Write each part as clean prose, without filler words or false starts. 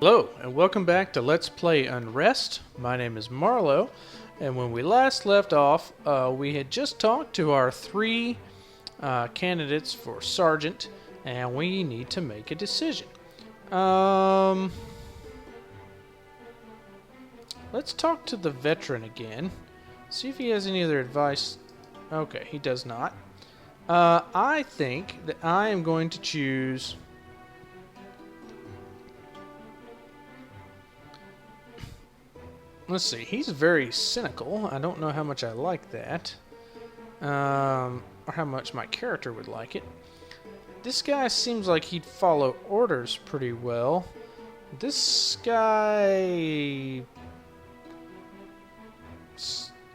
Hello, and welcome back to Let's Play Unrest. My name is Marlo, and when we last left off, we had just talked to our three candidates for sergeant, and we need to make a decision. Let's talk to the veteran again, see if he has any other advice. Okay, he does not. I think that I am going to choose... Let's see, he's very cynical. I don't know how much I like that. Or how much my character would like it. This guy seems like he'd follow orders pretty well. This guy...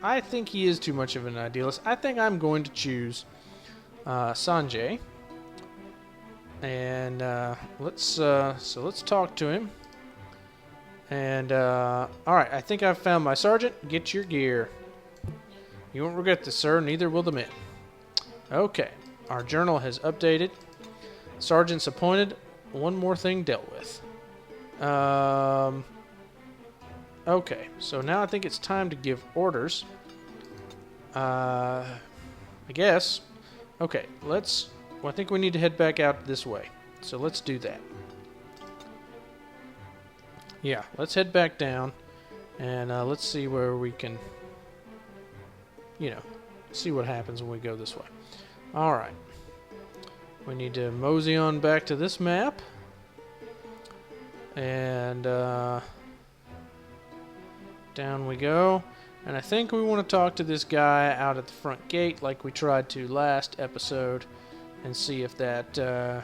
I think he is too much of an idealist. I think I'm going to choose Sanjay. And let's talk to him. And, alright, I think I've found my sergeant. Get your gear. You won't regret this, sir. Neither will the men. Okay. Our journal has updated. Sergeant's appointed. One more thing dealt with. Okay. So now I think it's time to give orders. I guess. Okay. Well, I think we need to head back out this way. So let's do that. Yeah, let's head back down, and let's see where we can, see what happens when we go this way. Alright. We need to mosey on back to this map, and down we go. And I think we want to talk to this guy out at the front gate like we tried to last episode, and see if that, I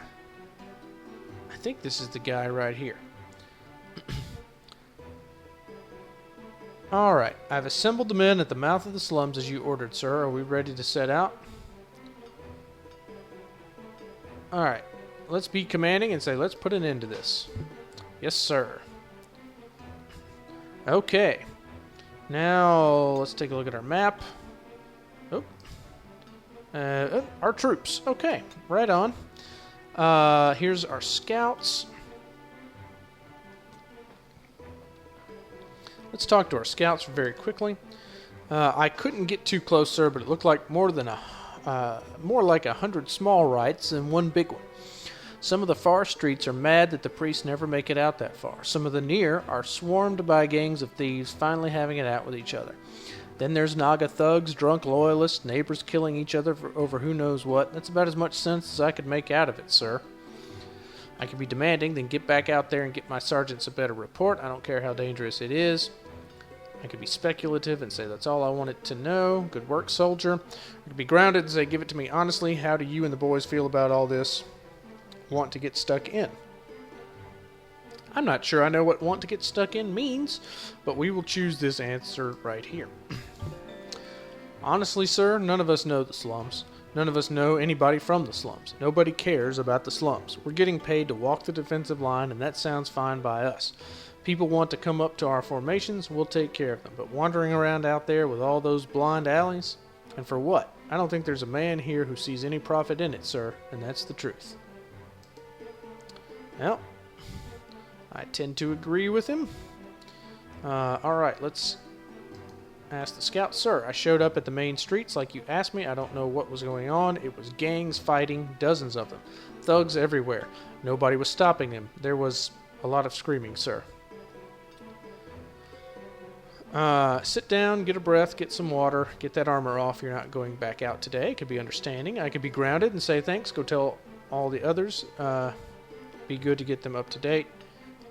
think this is the guy right here. Alright, I've assembled the men at the mouth of the slums as you ordered, sir. Are we ready to set out? Alright, let's be commanding and say, let's put an end to this. Yes, sir. Okay. Now, let's take a look at our map. Our troops. Okay, right on. Here's our scouts. Let's talk to our scouts very quickly. I couldn't get too close, sir, but it looked like more like 100 small rights than one big one. Some of the far streets are mad that the priests never make it out that far. Some of the near are swarmed by gangs of thieves finally having it out with each other. Then there's Naga thugs, drunk loyalists, neighbors killing each other over who knows what. That's about as much sense as I could make out of it, sir. I could be demanding, then get back out there and get my sergeants a better report. I don't care how dangerous it is. I could be speculative and say that's all I wanted to know. Good work, soldier. I could be grounded and say, give it to me honestly. How do you and the boys feel about all this? Want to get stuck in? I'm not sure I know what want to get stuck in means, but we will choose this answer right here. Honestly, sir, none of us know the slums. None of us know anybody from the slums. Nobody cares about the slums. We're getting paid to walk the defensive line, and that sounds fine by us. People want to come up to our formations, we'll take care of them. But wandering around out there with all those blind alleys? And for what? I don't think there's a man here who sees any profit in it, sir, and that's the truth. Well, I tend to agree with him. Alright, let's ask the scout. Sir, I showed up at the main streets like you asked me. I don't know what was going on. It was gangs fighting, dozens of them. Thugs everywhere. Nobody was stopping them. There was a lot of screaming, sir. Sit down, get a breath, get some water, get that armor off. You're not going back out today. Could be understanding. I could be grounded and say thanks. Go tell all the others. Be good to get them up to date.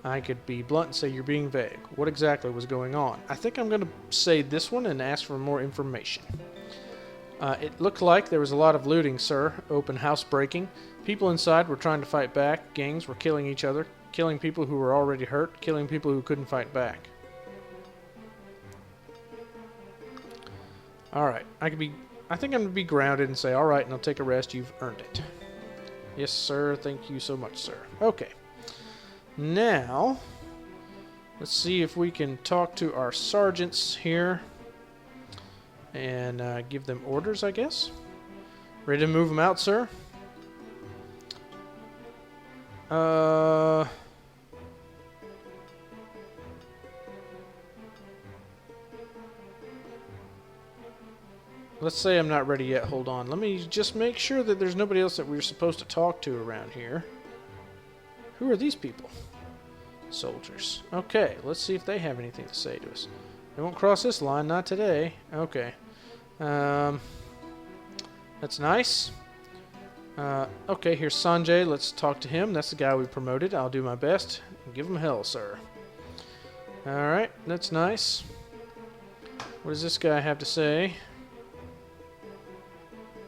I could be blunt and say you're being vague. What exactly was going on? I think I'm going to say this one and ask for more information. It looked like there was a lot of looting, sir. Open house breaking. People inside were trying to fight back. Gangs were killing each other. Killing people who were already hurt. Killing people who couldn't fight back. Alright. I think I'm going to be grounded and say, alright, and I'll take a rest. You've earned it. Yes, sir. Thank you so much, sir. Okay. Now, let's see if we can talk to our sergeants here and give them orders, I guess. Ready to move them out, sir? let's say I'm not ready yet. Hold on. Let me just make sure that there's nobody else that we're supposed to talk to around here. Who are these people? Soldiers. Okay, let's see if they have anything to say to us. They won't cross this line, not today. Okay. That's nice. Okay, here's Sanjay. Let's talk to him. That's the guy we promoted. I'll do my best. Give him hell, sir. Alright, that's nice. What does this guy have to say?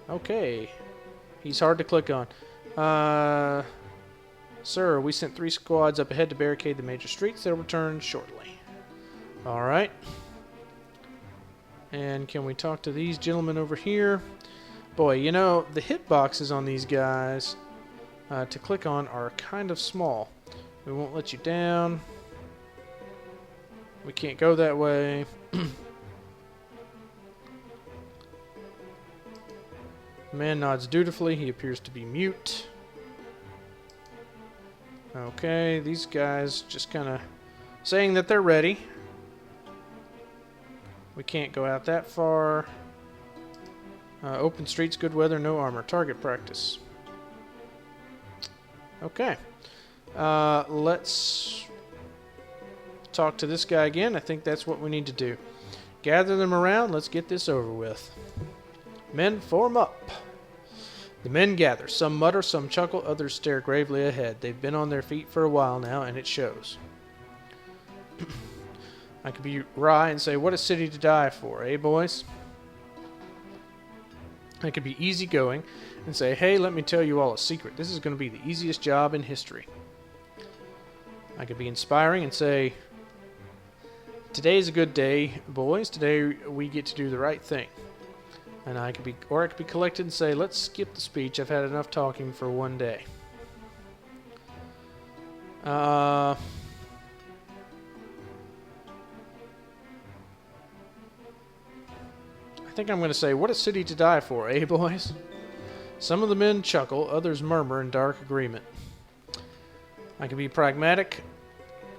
Okay. He's hard to click on. Sir, we sent 3 squads up ahead to barricade the major streets. They'll return shortly. Alright. And can we talk to these gentlemen over here? Boy, you know, the hitboxes on these guys to click on are kind of small. We won't let you down. We can't go that way. Man nods dutifully. He appears to be mute. Okay, these guys just kind of saying that they're ready. We can't go out that far. Open streets, good weather, no armor. Target practice. Okay. Let's talk to this guy again. I think that's what we need to do. Gather them around. Let's get this over with. Men, form up. The men gather. Some mutter, some chuckle, others stare gravely ahead. They've been on their feet for a while now, and it shows. I could be wry and say, what a city to die for, eh, boys? I could be easygoing and say, hey, let me tell you all a secret. This is going to be the easiest job in history. I could be inspiring and say, today's a good day, boys. Today we get to do the right thing. And I could be collected and say, let's skip the speech. I've had enough talking for one day. I think I'm going to say, what a city to die for, eh, boys? Some of the men chuckle, others murmur in dark agreement. I could be pragmatic.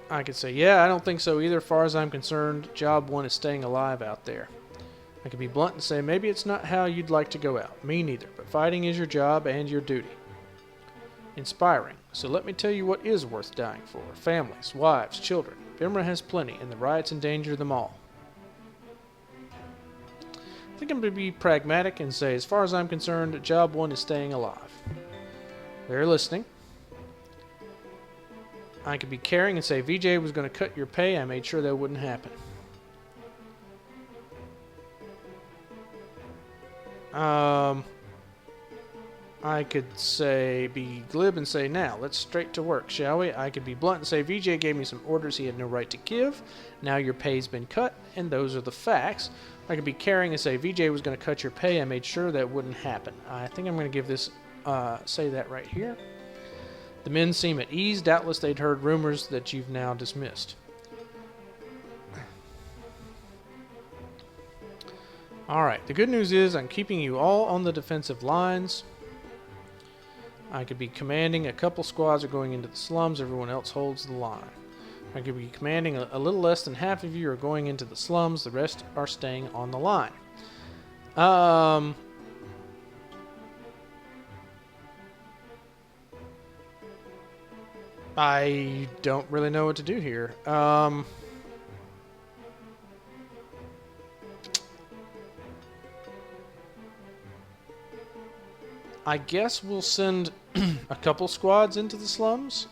I could say, yeah, I don't think so either. As far as I'm concerned, job one is staying alive out there. I could be blunt and say, maybe it's not how you'd like to go out. Me neither, but fighting is your job and your duty. Inspiring. So let me tell you what is worth dying for. Families, wives, children. Bimra has plenty, and the riots endanger them all. I think I'm going to be pragmatic and say, as far as I'm concerned, job one is staying alive. They're listening. I could be caring and say, VJ was going to cut your pay. I made sure that wouldn't happen. I could say, be glib and say, now, let's straight to work, shall we? I could be blunt and say, VJ gave me some orders he had no right to give. Now your pay's been cut, and those are the facts. I could be caring and say, VJ was going to cut your pay. I made sure that wouldn't happen. I think I'm going to give this, say that right here. The men seem at ease. Doubtless they'd heard rumors that you've now dismissed. Alright, the good news is I'm keeping you all on the defensive lines. I could be commanding a couple squads are going into the slums. Everyone else holds the line. I could be commanding a little less than half of you are going into the slums. The rest are staying on the line. I don't really know what to do here. I guess we'll send a couple squads into the slums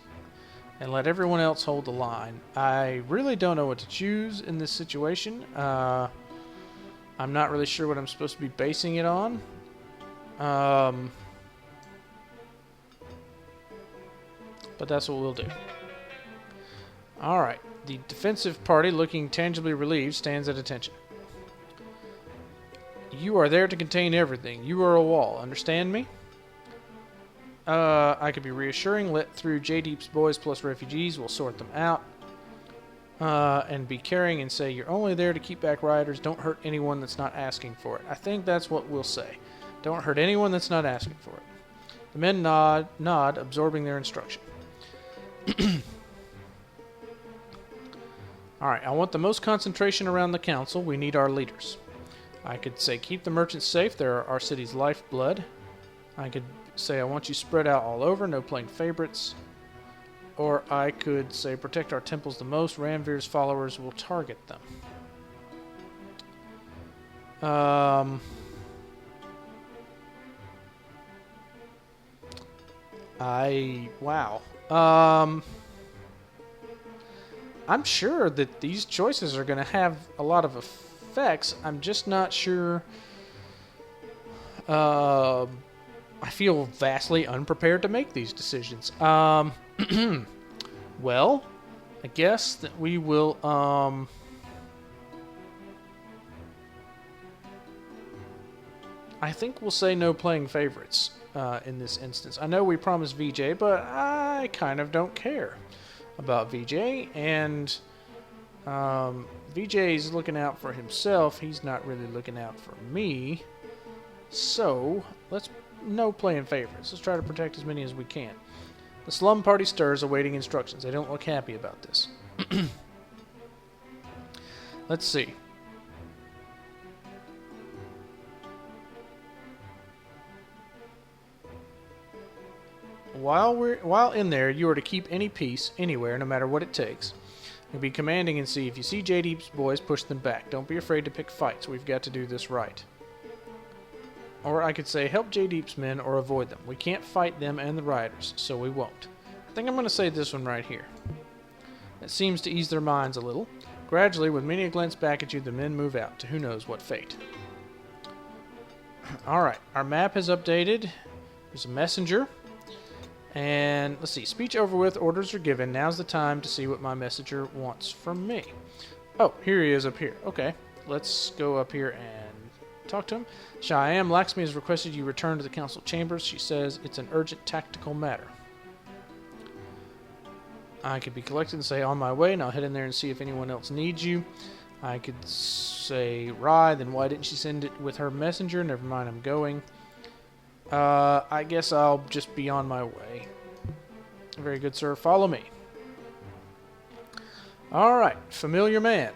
and let everyone else hold the line. I really don't know what to choose in this situation. I'm not really sure what I'm supposed to be basing it on. But that's what we'll do. Alright, the defensive party, looking tangibly relieved, stands at attention. You are there to contain everything. You are a wall. Understand me? I could be reassuring. Let through J-Deep's boys plus refugees. We'll sort them out. And be caring and say, you're only there to keep back rioters. Don't hurt anyone that's not asking for it. I think that's what we'll say. Don't hurt anyone that's not asking for it. The men nod, absorbing their instruction. Alright, I want the most concentration around the council. We need our leaders. I could say keep the merchants safe. They're our city's lifeblood. I could say I want you spread out all over, no playing favorites. Or I could say protect our temples the most. Ranveer's followers will target them. Wow. I'm sure that these choices are going to have a lot of effects. I'm just not sure. I feel vastly unprepared to make these decisions. Well, I guess that we will, I think we'll say no playing favorites in this instance. I know we promised VJ, but I kind of don't care about VJ, and VJ's looking out for himself. He's not really looking out for me. So, let's no playing favorites. Let's try to protect as many as we can. The slum party stirs, awaiting instructions. They don't look happy about this. Let's see. While in there, you are to keep any peace anywhere, no matter what it takes. You'll be commanding and see if you see J-Deep's boys, push them back. Don't be afraid to pick fights. We've got to do this right. Or I could say help J-Deep's men or avoid them. We can't fight them and the rioters, so we won't. I think I'm going to say this one right here. It seems to ease their minds a little. Gradually, with many a glance back at you, the men move out to who knows what fate. Alright, our map has updated. There's a messenger. And let's see, speech over with, orders are given. Now's the time to see what my messenger wants from me. Oh, here he is up here. Okay, let's go up here and talk to him. Cheyenne Laxmi has requested you return to the council chambers. She says it's an urgent tactical matter. I could be collected and say on my way, and I'll head in there and see if anyone else needs you. I could say Rye, then why didn't she send it with her messenger? Never mind, I'm going. I guess I'll just be on my way. Very good, sir. Follow me. Alright, familiar man.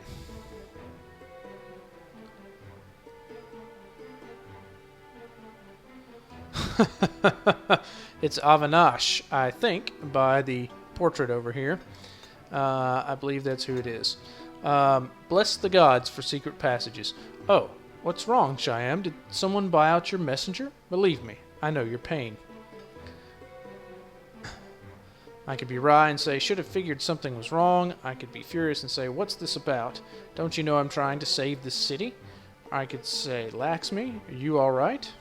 It's Avinash, I think, by the portrait over here. I believe that's who it is. Bless the gods for secret passages. Oh, what's wrong, Cheyenne? Did someone buy out your messenger? Believe me, I know your pain. I could be wry and say, should have figured something was wrong. I could be furious and say, what's this about? Don't you know I'm trying to save this city? I could say, Laxmi, are you alright?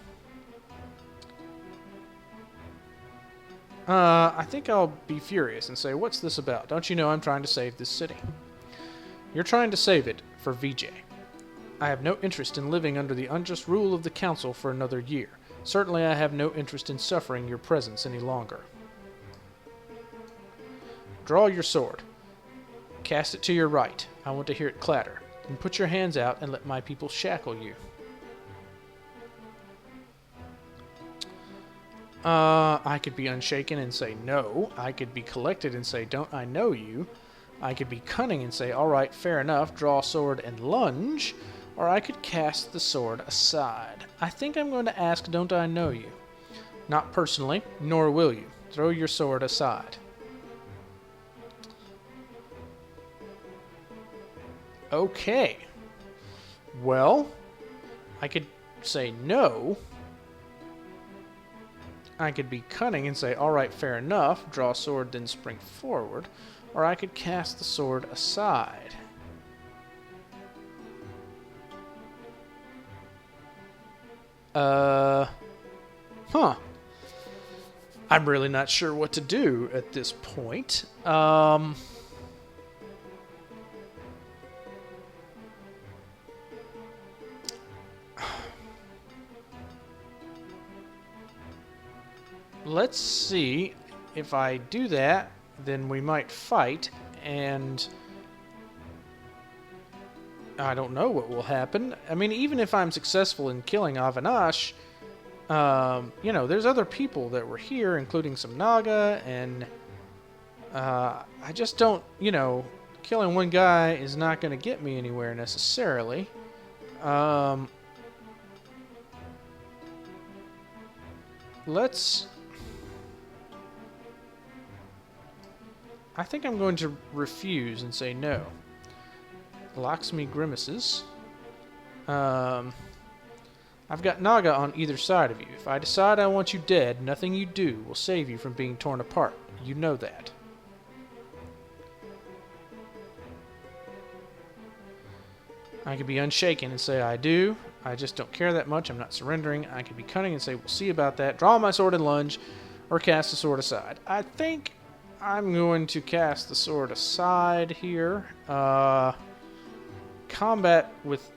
I think I'll be furious and say, what's this about? Don't you know I'm trying to save this city? You're trying to save it for VJ. I have no interest in living under the unjust rule of the council for another year. Certainly I have no interest in suffering your presence any longer. Draw your sword. Cast it to your right. I want to hear it clatter. Then put your hands out and let my people shackle you. I could be unshaken and say no. I could be collected and say, don't I know you? I could be cunning and say, alright, fair enough, draw sword and lunge. Or I could cast the sword aside. I think I'm going to ask, don't I know you? Not personally, nor will you. Throw your sword aside. Okay. Well, I could say no. I could be cunning and say, alright, fair enough, draw sword, then spring forward. Or I could cast the sword aside. Huh. I'm really not sure what to do at this point. Let's see. If I do that, then we might fight, and I don't know what will happen. I mean, even if I'm successful in killing Avinash, you know, there's other people that were here, including some Naga, and I just don't, you know, killing one guy is not going to get me anywhere necessarily. let's... I think I'm going to refuse and say no. Lakshmi grimaces. I've got Naga on either side of you. If I decide I want you dead, nothing you do will save you from being torn apart. You know that. I could be unshaken and say I do. I just don't care that much. I'm not surrendering. I could be cunning and say we'll see about that. Draw my sword and lunge, or cast the sword aside. I think I'm going to cast the sword aside here. Combat with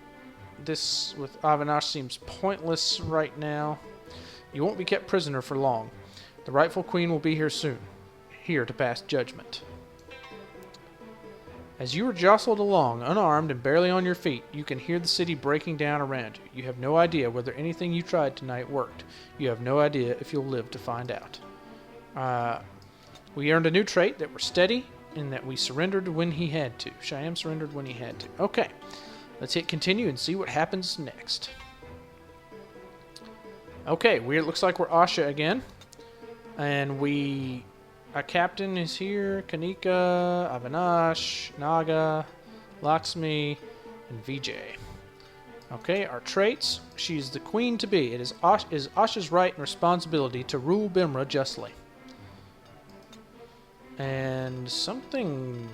Avinash seems pointless right now. You won't be kept prisoner for long. The rightful queen will be here soon, here to pass judgment. As you are jostled along, unarmed and barely on your feet, you can hear the city breaking down around you. You have no idea whether anything you tried tonight worked. You have no idea if you'll live to find out. We earned a new trait that we're steady and that we surrendered when he had to. Shyam surrendered when he had to. Okay, let's hit continue and see what happens next. Okay, it looks like we're Asha again. And our captain is here. Kanika, Avinash, Naga, Lakshmi, and Vijay. Okay, our traits. She's the queen to be. It is Asha's right and responsibility to rule Bimra justly. And something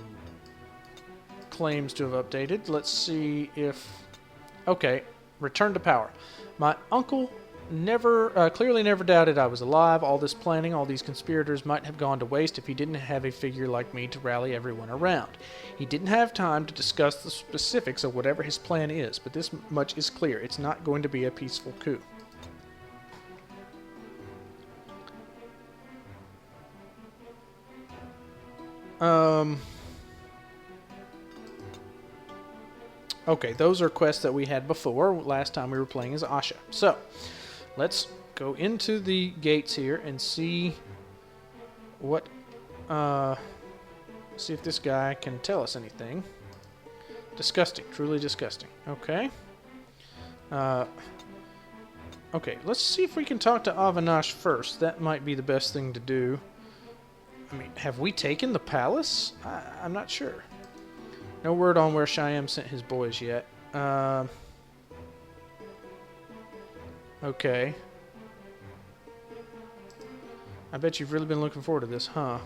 claims to have updated. Let's see if... Okay, return to power. My uncle clearly never doubted I was alive. All this planning, all these conspirators might have gone to waste if he didn't have a figure like me to rally everyone around. He didn't have time to discuss the specifics of whatever his plan is, but this much is clear. It's not going to be a peaceful coup. Okay, those are quests that we had before, last time we were playing as Asha. So, let's go into the gates here and see what, see if this guy can tell us anything. Disgusting, truly disgusting. Okay. Okay, let's see if we can talk to Avinash first. That might be the best thing to do. I mean, have we taken the palace? I'm not sure. No word on where Shyam sent his boys yet. Okay. I bet you've really been looking forward to this, huh?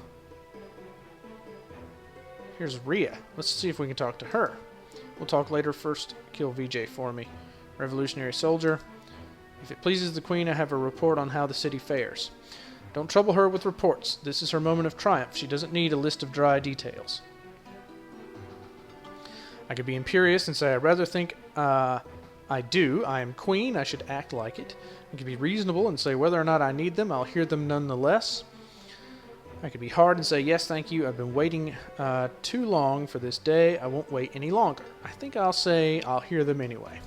Here's Rhea. Let's see if we can talk to her. We'll talk later. First, kill Vijay for me. Revolutionary soldier. If it pleases the queen, I have a report on how the city fares. Don't trouble her with reports. This is her moment of triumph. She doesn't need a list of dry details. I could be imperious and say, I rather think I do. I am queen. I should act like it. I could be reasonable and say whether or not I need them, I'll hear them nonetheless. I could be hard and say, yes, thank you. I've been waiting too long for this day. I won't wait any longer. I think I'll say I'll hear them anyway.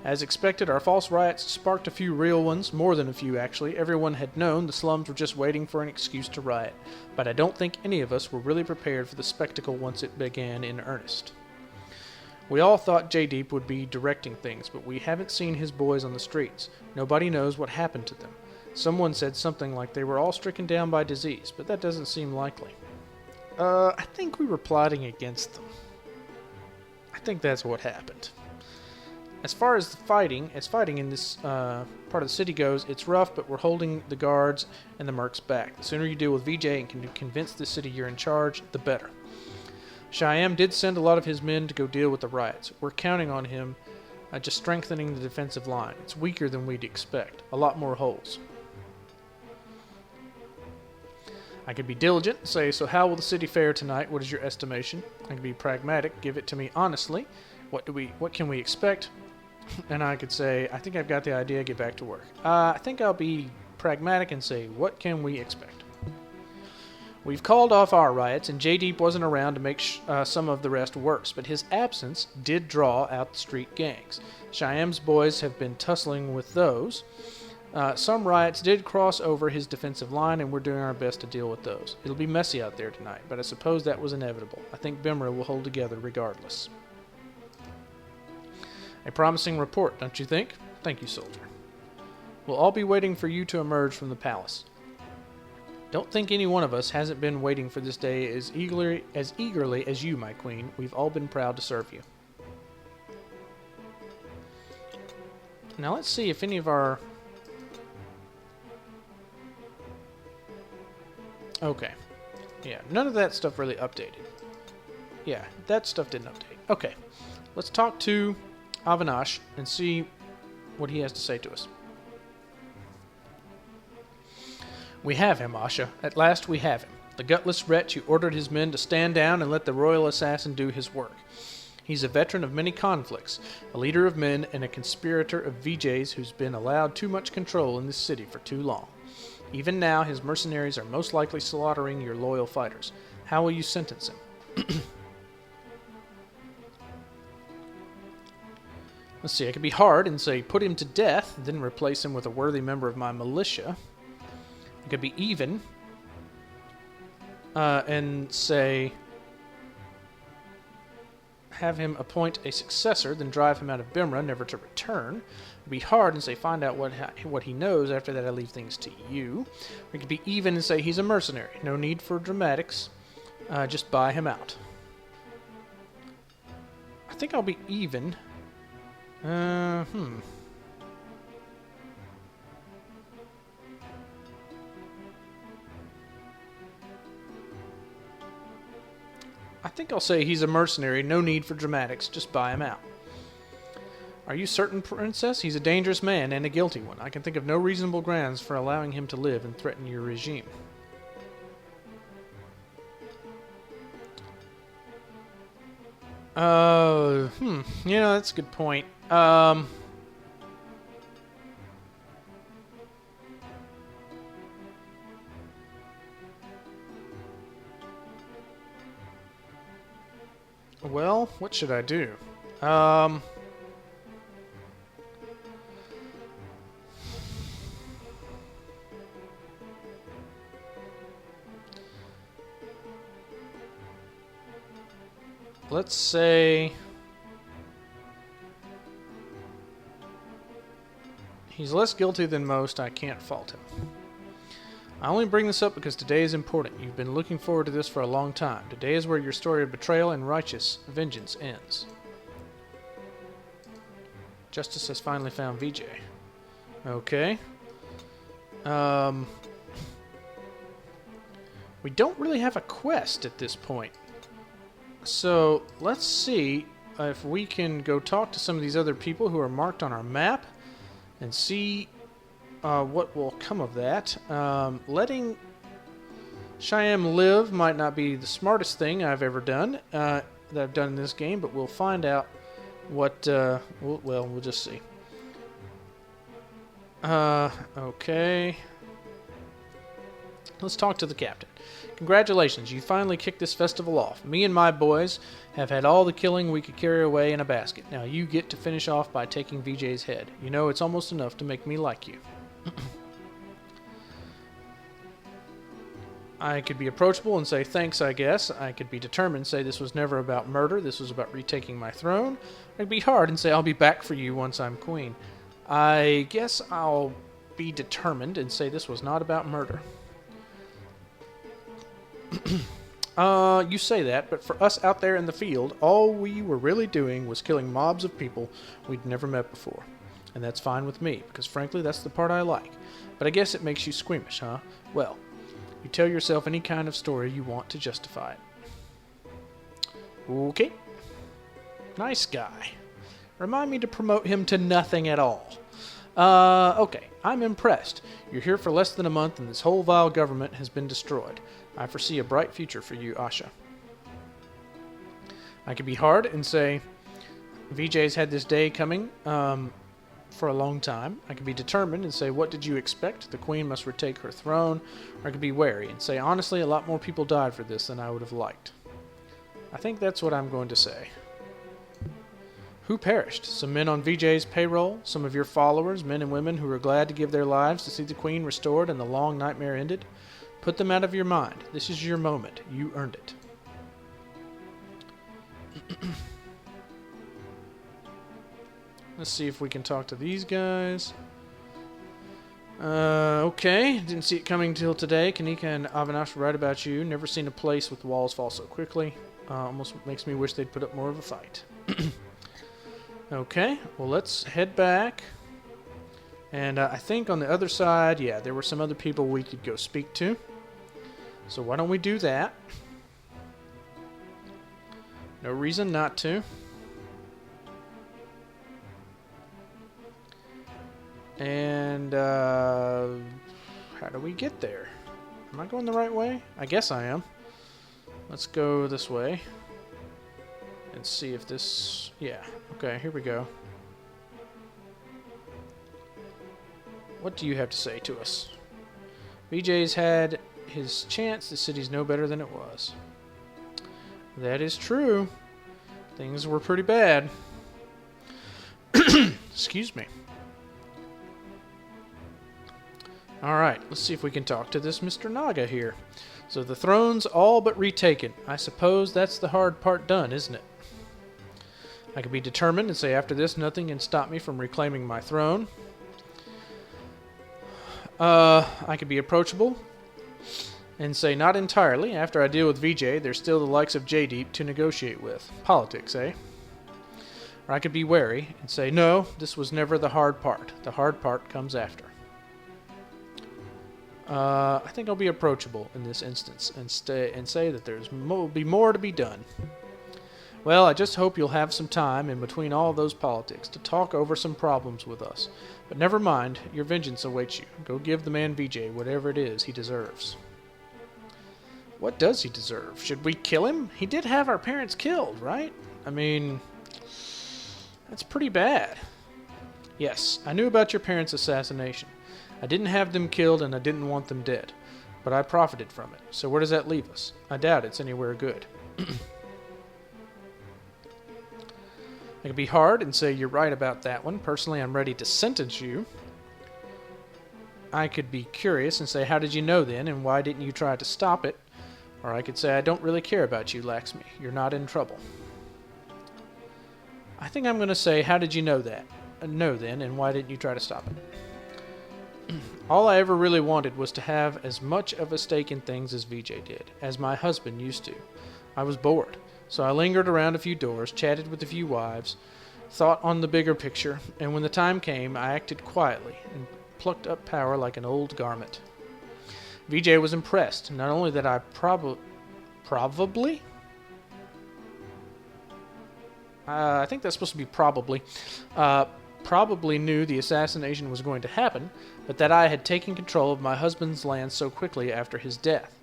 As expected, our false riots sparked a few real ones, more than a few actually. Everyone had known the slums were just waiting for an excuse to riot, but I don't think any of us were really prepared for the spectacle once it began in earnest. We all thought Jaydeep would be directing things, but we haven't seen his boys on the streets. Nobody knows what happened to them. Someone said something like they were all stricken down by disease, but that doesn't seem likely. I think we were plotting against them. I think that's what happened. As far as fighting in this part of the city goes, it's rough, but we're holding the guards and the mercs back. The sooner you deal with Vijay and can convince the city you're in charge, the better. Shyam did send a lot of his men to go deal with the riots. We're counting on him just strengthening the defensive line. It's weaker than we'd expect. A lot more holes. I could be diligent and say, so how will the city fare tonight? What is your estimation? I could be pragmatic, give it to me honestly. What can we expect? And I could say, I think I've got the idea, get back to work. I think I'll be pragmatic and say, what can we expect? We've called off our riots, and Jaydeep wasn't around to make some of the rest worse, but his absence did draw out the street gangs. Shyam's boys have been tussling with those. Some riots did cross over his defensive line, and we're doing our best to deal with those. It'll be messy out there tonight, but I suppose that was inevitable. I think Bimra will hold together regardless. A promising report, don't you think? Thank you, soldier. We'll all be waiting for you to emerge from the palace. Don't think any one of us hasn't been waiting for this day as eagerly as you, my queen. We've all been proud to serve you. Now let's see if any of our... Okay. Yeah, none of that stuff really updated. Yeah, that stuff didn't update. Okay, let's talk to Avinash and see what he has to say to us. We have him, Asha. At last we have him. The gutless wretch who ordered his men to stand down and let the royal assassin do his work. He's a veteran of many conflicts, a leader of men, and a conspirator of VJs who's been allowed too much control in this city for too long. Even now, his mercenaries are most likely slaughtering your loyal fighters. How will you sentence him? Let's see, I could be hard and say, put him to death, then replace him with a worthy member of my militia. I could be even, and say, have him appoint a successor, then drive him out of Bimra, never to return. Be hard and say, find out what he knows. After that, I leave things to you. We could be even and say, he's a mercenary. No need for dramatics. Just buy him out. I think I'll be even. I think I'll say he's a mercenary. No need for dramatics. Just buy him out. Are you certain, Princess? He's a dangerous man and a guilty one. I can think of no reasonable grounds for allowing him to live and threaten your regime. That's a good point. Well, what should I do? Let's say he's less guilty than most. I can't fault him. I only bring this up because today is important. You've been looking forward to this for a long time. Today is where your story of betrayal and righteous vengeance ends. Justice has finally found VJ. Okay. We don't really have a quest at this point. So, let's see if we can go talk to some of these other people who are marked on our map and see what will come of that. Letting Shyam live might not be the smartest thing I've ever done, that I've done in this game, but we'll find out what, we'll just see. Okay. Let's talk to the captain. Congratulations, you finally kicked this festival off. Me and my boys have had all the killing we could carry away in a basket. Now you get to finish off by taking VJ's head. You know, it's almost enough to make me like you. I could be approachable and say thanks, I guess. I could be determined and say this was never about murder. This was about retaking my throne. I could be hard and say I'll be back for you once I'm queen. I guess I'll be determined and say this was not about murder. You say that, but for us out there in the field, all we were really doing was killing mobs of people we'd never met before. And that's fine with me, because frankly, that's the part I like. But I guess it makes you squeamish, huh? Well, you tell yourself any kind of story you want to justify it. Okay. Nice guy. Remind me to promote him to nothing at all. Okay, I'm impressed. You're here for less than a month and this whole vile government has been destroyed. I foresee a bright future for you, Asha. I could be hard and say, VJ's had this day coming for a long time. I could be determined and say, what did you expect? The queen must retake her throne. Or I could be wary and say, honestly, a lot more people died for this than I would have liked. I think that's what I'm going to say. Who perished? Some men on VJ's payroll, some of your followers, men and women who were glad to give their lives to see the queen restored and the long nightmare ended. Put them out of your mind. This is your moment. You earned it. Let's see if we can talk to these guys. Okay. Didn't see it coming till today. Kanika and Avinash were right about you. Never seen a place with walls fall so quickly. Almost makes me wish they'd put up more of a fight. Okay. Well, let's head back. And I think on the other side, yeah, there were some other people we could go speak to. So why don't we do that? No reason not to. And how do we get there? Am I going the right way? I guess I am. Let's go this way. And see if this... Yeah, okay, here we go. What do you have to say to us? BJ's had his chance. The city's no better than it was. That is true. Things were pretty bad. Excuse me. Alright, let's see if we can talk to this Mr. Naga here. So the throne's all but retaken. I suppose that's the hard part done, isn't it? I could be determined and say after this nothing can stop me from reclaiming my throne. I could be approachable and say not entirely. After I deal with VJ, there's still the likes of J-Deep to negotiate with. Politics, eh? Or I could be wary and say, no, this was never the hard part. The hard part comes after. I think I'll be approachable in this instance and say that there's will be more to be done. Well, I just hope you'll have some time in between all those politics to talk over some problems with us. But never mind, your vengeance awaits you. Go give the man VJ whatever it is he deserves. What does he deserve? Should we kill him? He did have our parents killed, right? I mean, that's pretty bad. Yes, I knew about your parents' assassination. I didn't have them killed and I didn't want them dead. But I profited from it. So where does that leave us? I doubt it's anywhere good. I could be hard and say you're right about that one. Personally, I'm ready to sentence you. I could be curious and say, how did you know then, and why didn't you try to stop it? Or I could say, I don't really care about you, Laxmi. You're not in trouble. I think I'm going to say, how did you know that? Know then, and why didn't you try to stop it? All I ever really wanted was to have as much of a stake in things as VJ did, as my husband used to. I was bored. So I lingered around a few doors, chatted with a few wives, thought on the bigger picture, and when the time came, I acted quietly and plucked up power like an old garment. VJ was impressed, not only that I probably? I think that's supposed to be probably. Probably knew the assassination was going to happen, but that I had taken control of my husband's land so quickly after his death.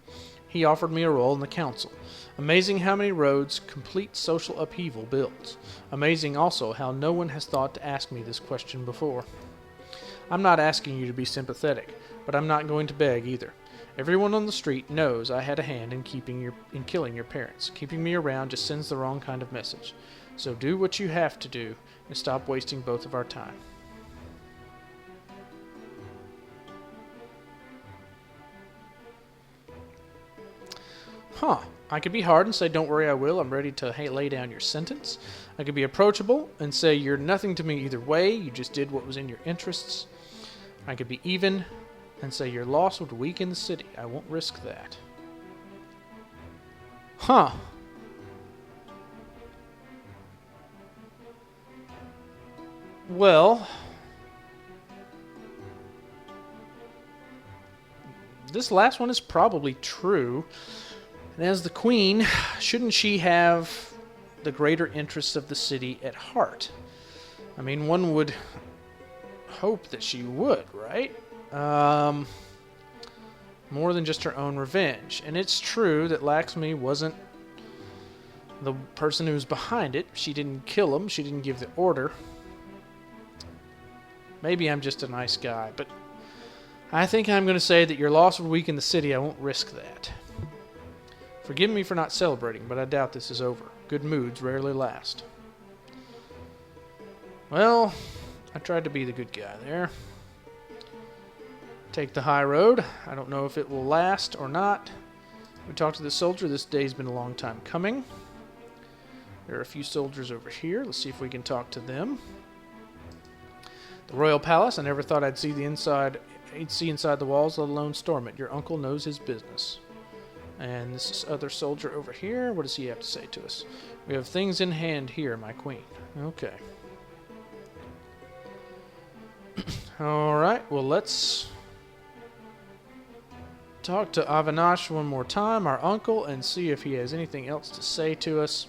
He offered me a role in the council. Amazing how many roads complete social upheaval builds. Amazing also how no one has thought to ask me this question before. I'm not asking you to be sympathetic, but I'm not going to beg either. Everyone on the street knows I had a hand in killing your parents. Keeping me around just sends the wrong kind of message. So do what you have to do and stop wasting both of our time. Huh. I could be hard and say, don't worry, I will. I'm ready to lay down your sentence. I could be approachable and say, you're nothing to me either way. You just did what was in your interests. I could be even and say, your loss would weaken the city. I won't risk that. Huh. Well, this last one is probably true. And as the queen, shouldn't she have the greater interests of the city at heart? I mean, one would hope that she would, right? More than just her own revenge. And it's true that Laxmi wasn't the person who was behind it. She didn't kill him. She didn't give the order. Maybe I'm just a nice guy, but I think I'm going to say that your loss would weaken the city. I won't risk that. Forgive me for not celebrating, but I doubt this is over. Good moods rarely last. Well, I tried to be the good guy there. Take the high road. I don't know if it will last or not. We talked to the soldier. This day's been a long time coming. There are a few soldiers over here. Let's see if we can talk to them. The royal palace. I never thought I'd see the inside see inside the walls, let alone storm it. Your uncle knows his business. And this other soldier over here, what does he have to say to us? We have things in hand here, my queen. Okay. Alright, well let's talk to Avinash one more time, our uncle, and see if he has anything else to say to us.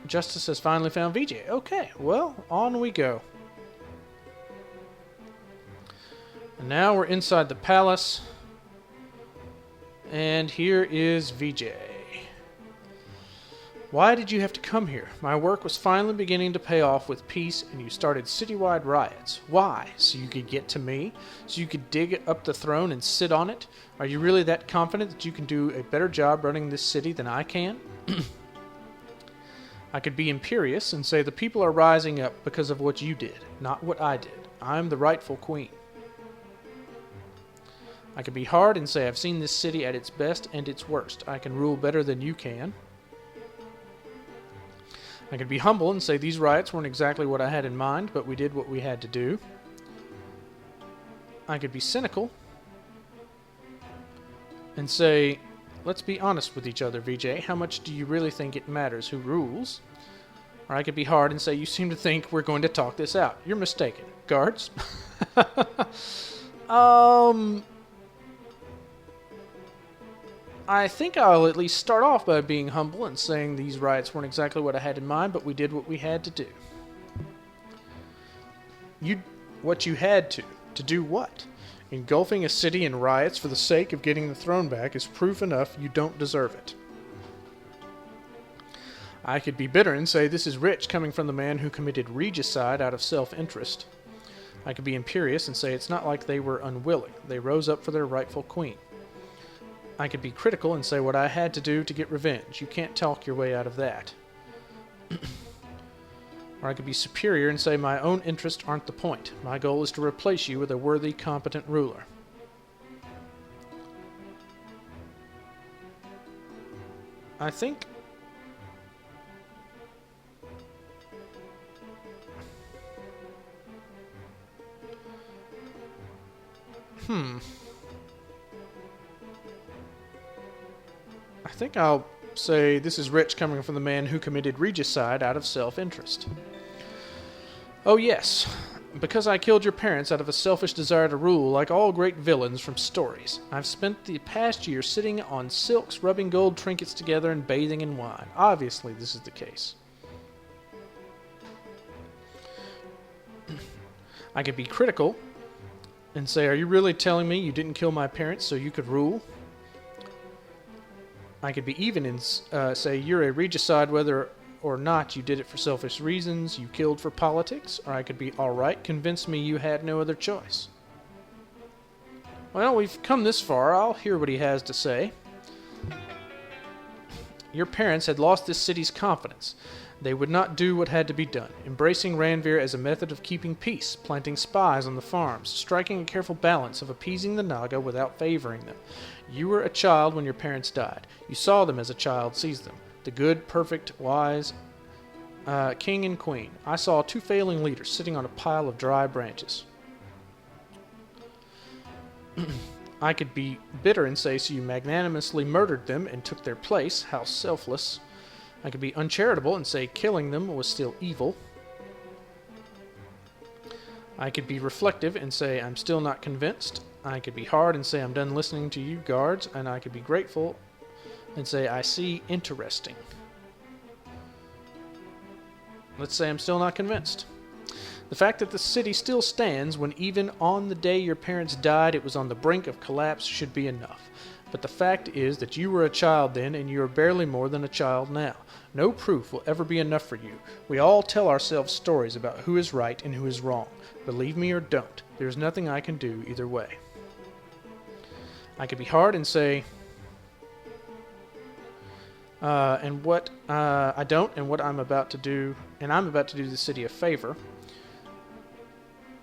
Justice has finally found Vijay. Okay, well, on we go. And now we're inside the palace. And here is Vijay. Why did you have to come here? My work was finally beginning to pay off with peace, and you started citywide riots. Why? So you could get to me? So you could dig up the throne and sit on it? Are you really that confident that you can do a better job running this city than I can? I could be imperious and say the people are rising up because of what you did, not what I did. I'm the rightful queen. I could be hard and say I've seen this city at its best and its worst. I can rule better than you can. I could be humble and say these riots weren't exactly what I had in mind, but we did what we had to do. I could be cynical and say, let's be honest with each other, Vijay. How much do you really think it matters who rules? Or I could be hard and say, you seem to think we're going to talk this out. You're mistaken. Guards? I think I'll at least start off by being humble and saying these riots weren't exactly what I had in mind, but we did what we had to do. What you had to. To do what? Engulfing a city in riots for the sake of getting the throne back is proof enough you don't deserve it. I could be bitter and say this is rich coming from the man who committed regicide out of self-interest. I could be imperious and say it's not like they were unwilling. They rose up for their rightful queen. I could be critical and say what I had to do to get revenge. You can't talk your way out of that. Or I could be superior and say my own interests aren't the point. My goal is to replace you with a worthy, competent ruler. I think... I think I'll say this is rich coming from the man who committed regicide out of self-interest. Oh yes, because I killed your parents out of a selfish desire to rule like all great villains from stories. I've spent the past year sitting on silks, rubbing gold trinkets together and bathing in wine. Obviously this is the case. I could be critical and say, are you really telling me you didn't kill my parents so you could rule? I could be even and say you're a regicide whether or not you did it for selfish reasons, you killed for politics, or I could be alright, convince me you had no other choice. Well, we've come this far, I'll hear what he has to say. Your parents had lost this city's confidence. They would not do what had to be done, embracing Ranveer as a method of keeping peace, planting spies on the farms, striking a careful balance of appeasing the Naga without favoring them. You were a child when your parents died. You saw them as a child sees them. The good, perfect, wise king and queen. I saw two failing leaders sitting on a pile of dry branches. I could be bitter and say, so you magnanimously murdered them and took their place. How selfless. I could be uncharitable and say killing them was still evil. I could be reflective and say I'm still not convinced. I could be hard and say I'm done listening to you guards, and I could be grateful and say I see interesting. Let's say I'm still not convinced. The fact that the city still stands when even on the day your parents died it was on the brink of collapse should be enough. But the fact is that you were a child then and you are barely more than a child now. No proof will ever be enough for you. We all tell ourselves stories about who is right and who is wrong. Believe me or don't. There's nothing I can do either way. I could be hard and say, and what I don't, and what I'm about to do, and I'm about to do the city a favor.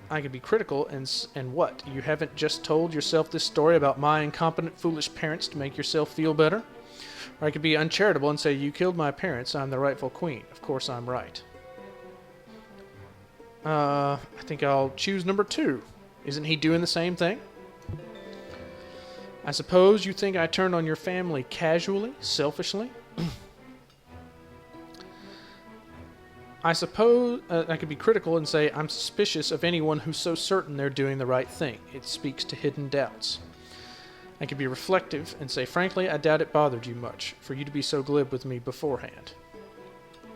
I could be critical and what? You haven't just told yourself this story about my incompetent, foolish parents to make yourself feel better? Or I could be uncharitable and say, you killed my parents, I'm the rightful queen. Of course I'm right. I think I'll choose number 2. Isn't he doing the same thing? I suppose you think I turned on your family casually, selfishly? I suppose I could be critical and say, I'm suspicious of anyone who's so certain they're doing the right thing. It speaks to hidden doubts. I could be reflective and say, frankly, I doubt it bothered you much for you to be so glib with me beforehand.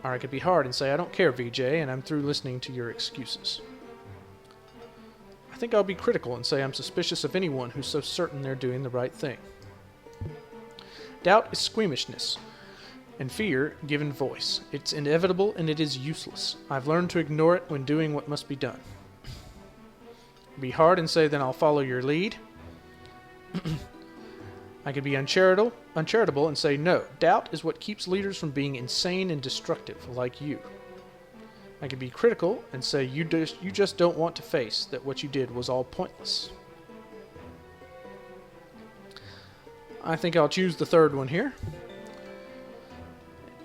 Or I could be hard and say, I don't care, VJ, and I'm through listening to your excuses. I think I'll be critical and say I'm suspicious of anyone who's so certain they're doing the right thing. Doubt is squeamishness, and fear given voice. It's inevitable and it is useless. I've learned to ignore it when doing what must be done. Be hard and say, then I'll follow your lead. I could be uncharitable and say, no, doubt is what keeps leaders from being insane and destructive, like you. I could be critical and say, you just don't want to face that what you did was all pointless. I think I'll choose the third one here.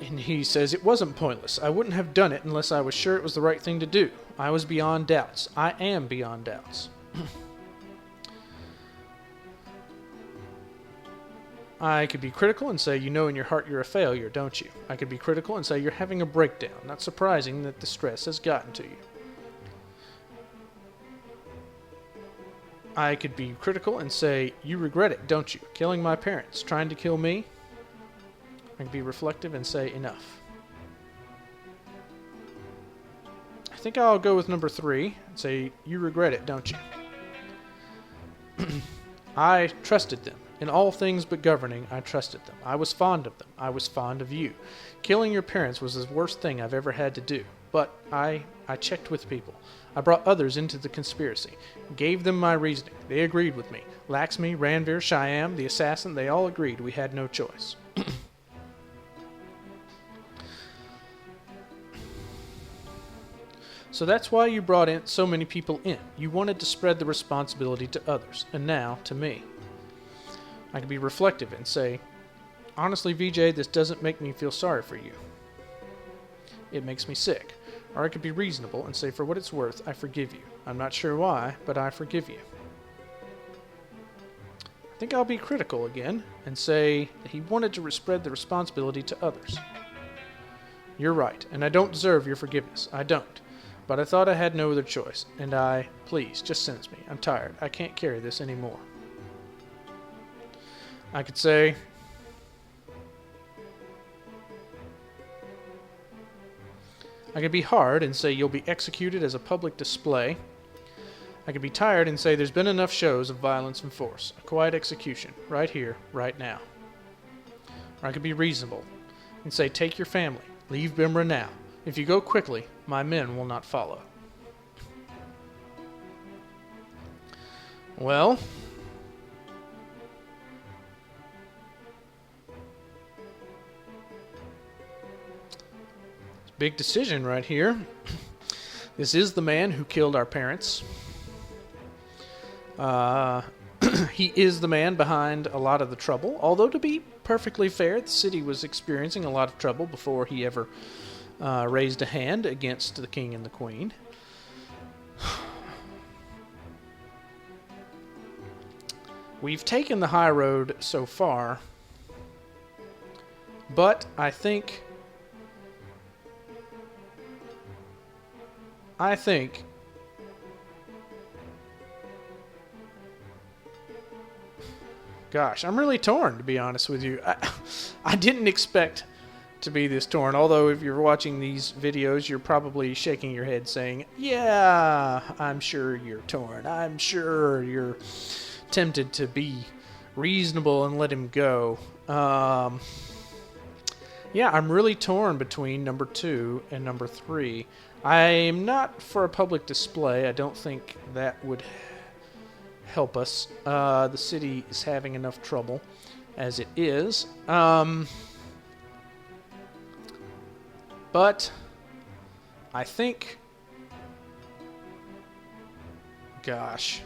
And he says, it wasn't pointless. I wouldn't have done it unless I was sure it was the right thing to do. I was beyond doubts. I am beyond doubts. I could be critical and say, you know in your heart you're a failure, don't you? I could be critical and say, you're having a breakdown. Not surprising that the stress has gotten to you. I could be critical and say, you regret it, don't you? Killing my parents, trying to kill me. I could be reflective and say, enough. I think I'll go with number 3 and say, you regret it, don't you? I trusted them. In all things but governing, I trusted them. I was fond of them. I was fond of you. Killing your parents was the worst thing I've ever had to do. But I checked with people. I brought others into the conspiracy. Gave them my reasoning. They agreed with me. Laxmi, Ranveer, Shyam, the assassin, they all agreed we had no choice. So that's why you brought in so many people in. You wanted to spread the responsibility to others, and now to me. I can be reflective and say, honestly, VJ, this doesn't make me feel sorry for you. It makes me sick. Or I could be reasonable and say, for what it's worth, I forgive you. I'm not sure why, but I forgive you. I think I'll be critical again and say that he wanted to spread the responsibility to others. You're right, and I don't deserve your forgiveness. I don't. But I thought I had no other choice, and please, just sense me. I'm tired. I can't carry this anymore. I could say, I could be hard and say you'll be executed as a public display. I could be tired and say there's been enough shows of violence and force. A quiet execution, right here, right now. Or I could be reasonable and say take your family, leave Bimra now. If you go quickly, my men will not follow. Well, it's a big decision right here. This is the man who killed our parents. He is the man behind a lot of the trouble. Although, to be perfectly fair, the city was experiencing a lot of trouble before he ever raised a hand against the king and the queen. We've taken the high road so far, but I think gosh, I'm really torn, to be honest with you. I didn't expect to be this torn, although if you're watching these videos, you're probably shaking your head saying, yeah, I'm sure you're torn. I'm sure you're tempted to be reasonable and let him go. Yeah, I'm really torn between number 2 and number 3. I'm not for a public display. I don't think that would help us. The city is having enough trouble as it is. But I think, gosh.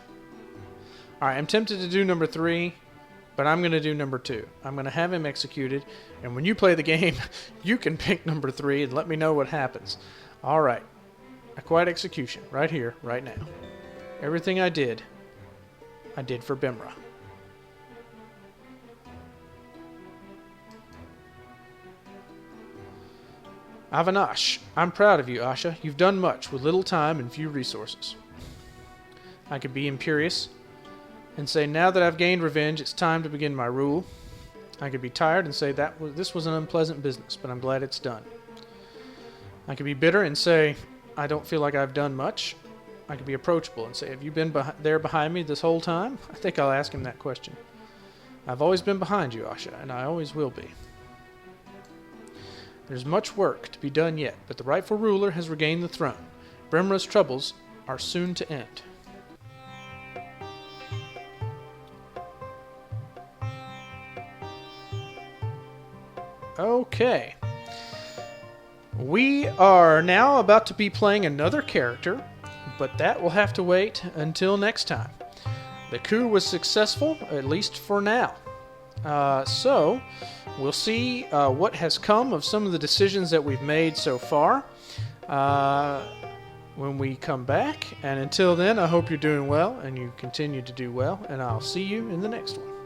All right, I'm tempted to do number 3, but I'm going to do number 2. I'm going to have him executed, and when you play the game, you can pick number 3 and let me know what happens. All right. A quiet execution right here, right now. Everything I did for Bimra. Avanash. I'm proud of you, Asha. You've done much with little time and few resources. I could be imperious and say, now that I've gained revenge, it's time to begin my rule. I could be tired and say, this was an unpleasant business, but I'm glad it's done. I could be bitter and say, I don't feel like I've done much. I could be approachable and say, have you been there behind me this whole time? I think I'll ask him that question. I've always been behind you, Asha, and I always will be. There's much work to be done yet, but the rightful ruler has regained the throne. Brimra's troubles are soon to end. Okay. We are now about to be playing another character, but that will have to wait until next time. The coup was successful, at least for now. So, we'll see what has come of some of the decisions that we've made so far when we come back. And until then, I hope you're doing well and you continue to do well, and I'll see you in the next one.